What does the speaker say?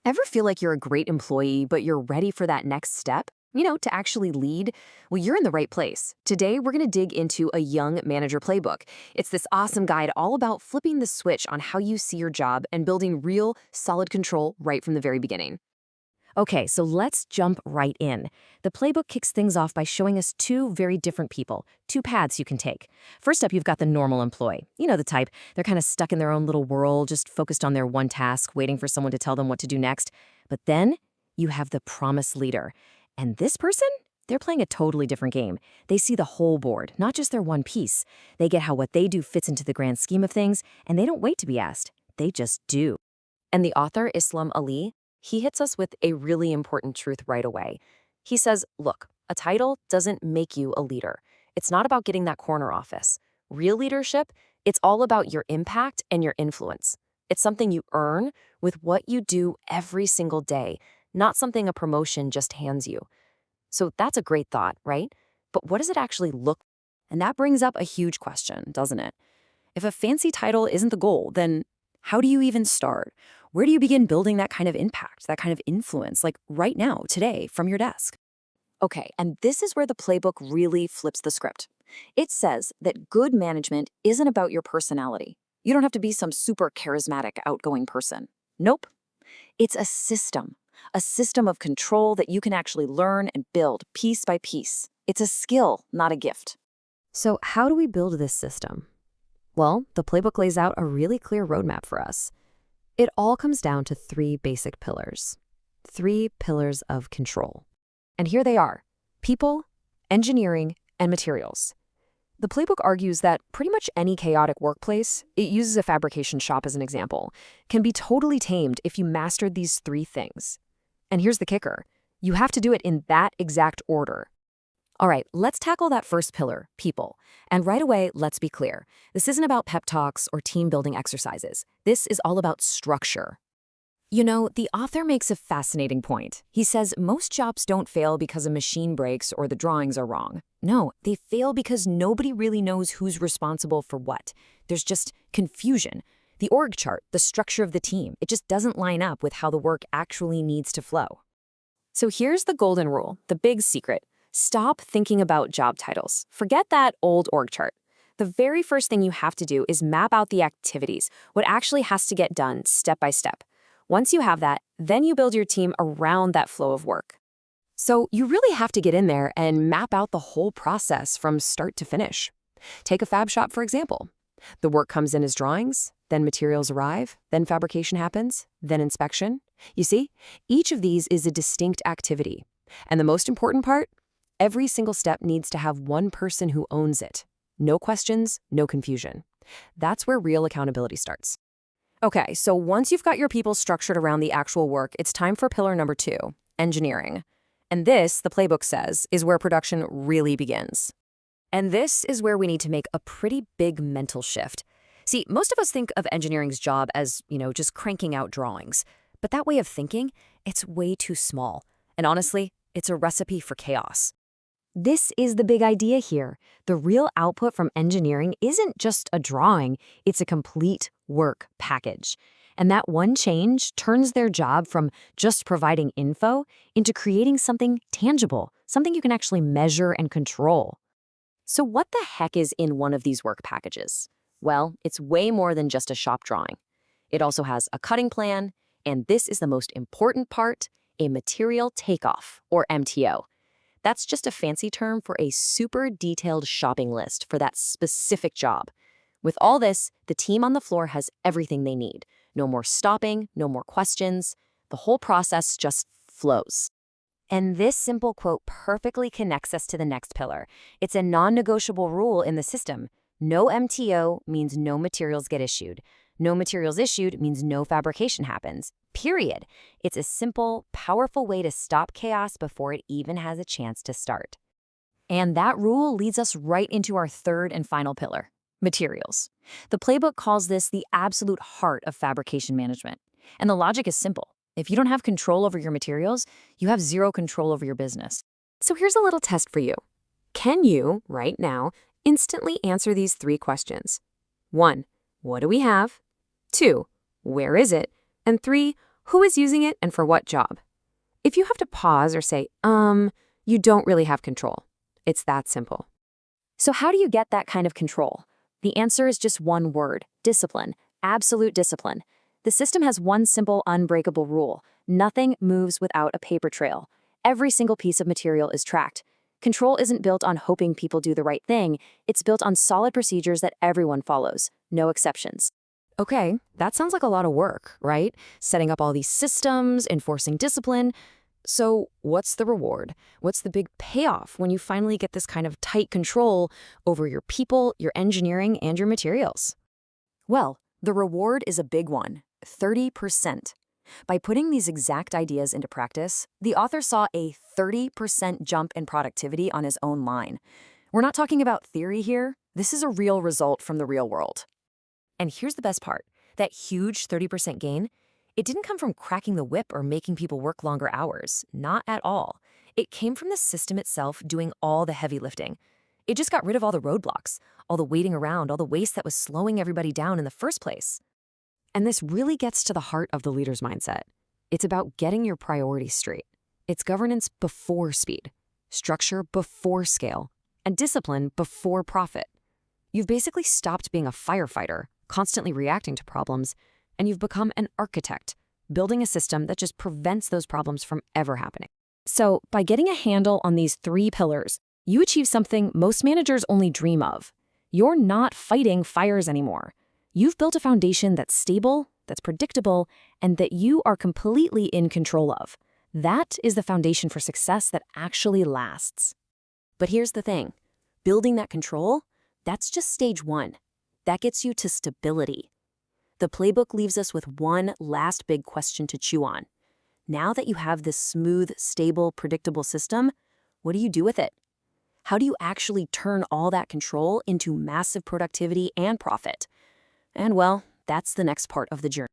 Ever feel like you're a great employee, but you're ready for that next step? To actually lead? Well, you're in the right place. Today, we're going to dig into a young manager playbook. It's this awesome guide all about flipping the switch on how you see your job and building real, solid control right from the very beginning. Okay, so let's jump right in. The playbook kicks things off by showing us two very different people, two paths you can take. First up, you've got the normal employee. You know the type. They're kind of stuck in their own little world, just focused on their one task, waiting for someone to tell them what to do next. But then you have the promise leader. And this person? They're playing a totally different game. They see the whole board, not just their one piece. They get how what they do fits into the grand scheme of things, and they don't wait to be asked. They just do. And the author, Islam Ali, he hits us with a really important truth right away. He says, look, a title doesn't make you a leader. It's not about getting that corner office. Real leadership, it's all about your impact and your influence. It's something you earn with what you do every single day, not something a promotion just hands you. So that's a great thought, right? But what does it actually look like? And that brings up a huge question, doesn't it? If a fancy title isn't the goal, then how do you even start? Where do you begin building that kind of impact, that kind of influence, like right now, today, from your desk? Okay, and this is where the playbook really flips the script. It says that good management isn't about your personality. You don't have to be some super charismatic, outgoing person. Nope. It's a system of control that you can actually learn and build piece by piece. It's a skill, not a gift. So how do we build this system? Well, the playbook lays out a really clear roadmap for us. It all comes down to three basic pillars. Three pillars of control. And here they are: people, engineering, and materials. The playbook argues that pretty much any chaotic workplace, it uses a fabrication shop as an example, can be totally tamed if you mastered these three things. And here's the kicker: you have to do it in that exact order. All right, let's tackle that first pillar, people. And right away, let's be clear. This isn't about pep talks or team building exercises. This is all about structure. The author makes a fascinating point. He says most jobs don't fail because a machine breaks or the drawings are wrong. No, they fail because nobody really knows who's responsible for what. There's just confusion. The org chart, the structure of the team, it just doesn't line up with how the work actually needs to flow. So here's the golden rule, the big secret. Stop thinking about job titles. Forget that old org chart. The very first thing you have to do is map out the activities, what actually has to get done step by step. Once you have that, then you build your team around that flow of work. So you really have to get in there and map out the whole process from start to finish. Take a fab shop, for example. The work comes in as drawings, then materials arrive, then fabrication happens, then inspection. You see, each of these is a distinct activity. And the most important part? Every single step needs to have one person who owns it. No questions, no confusion. That's where real accountability starts. Okay, so once you've got your people structured around the actual work, it's time for pillar number 2, engineering. And this, the playbook says, is where production really begins. And this is where we need to make a pretty big mental shift. See, most of us think of engineering's job as, just cranking out drawings. But that way of thinking, it's way too small. And honestly, it's a recipe for chaos. This is the big idea here. The real output from engineering isn't just a drawing, it's a complete work package. And that one change turns their job from just providing info into creating something tangible, something you can actually measure and control. So what the heck is in one of these work packages? Well, it's way more than just a shop drawing. It also has a cutting plan, and this is the most important part, a material takeoff, or MTO. That's just a fancy term for a super detailed shopping list for that specific job. With all this, the team on the floor has everything they need. No more stopping, no more questions. The whole process just flows. And this simple quote perfectly connects us to the next pillar. It's a non-negotiable rule in the system. No MTO means no materials get issued. No materials issued means no fabrication happens. Period. It's a simple, powerful way to stop chaos before it even has a chance to start. And that rule leads us right into our third and final pillar, materials. The playbook calls this the absolute heart of fabrication management. And the logic is simple. If you don't have control over your materials, you have zero control over your business. So here's a little test for you. Can you, right now, instantly answer these 3 questions? 1, what do we have? 2, where is it? And 3, who is using it and for what job. If you have to pause or say, you don't really have control. It's that simple. So how do you get that kind of control? The answer is just one word: discipline. Absolute discipline. The system has one simple, unbreakable rule: nothing moves without a paper trail. Every single piece of material is tracked. Control isn't built on hoping people do the right thing. It's built on solid procedures that everyone follows, no exceptions. Okay, that sounds like a lot of work, right? Setting up all these systems, enforcing discipline. So what's the reward? What's the big payoff when you finally get this kind of tight control over your people, your engineering, and your materials? Well, the reward is a big one: 30%. By putting these exact ideas into practice, the author saw a 30% jump in productivity on his own line. We're not talking about theory here. This is a real result from the real world. And here's the best part: that huge 30% gain, it didn't come from cracking the whip or making people work longer hours. Not at all. It came from the system itself doing all the heavy lifting. It just got rid of all the roadblocks, all the waiting around, all the waste that was slowing everybody down in the first place. And this really gets to the heart of the leader's mindset. It's about getting your priorities straight. It's governance before speed, structure before scale, and discipline before profit. You've basically stopped being a firefighter, constantly reacting to problems, and you've become an architect, building a system that just prevents those problems from ever happening. So, by getting a handle on these 3 pillars, you achieve something most managers only dream of. You're not fighting fires anymore. You've built a foundation that's stable, that's predictable, and that you are completely in control of. That is the foundation for success that actually lasts. But here's the thing: building that control, that's just stage 1. That gets you to stability. The playbook leaves us with one last big question to chew on. Now that you have this smooth, stable, predictable system, what do you do with it? How do you actually turn all that control into massive productivity and profit? And well, that's the next part of the journey.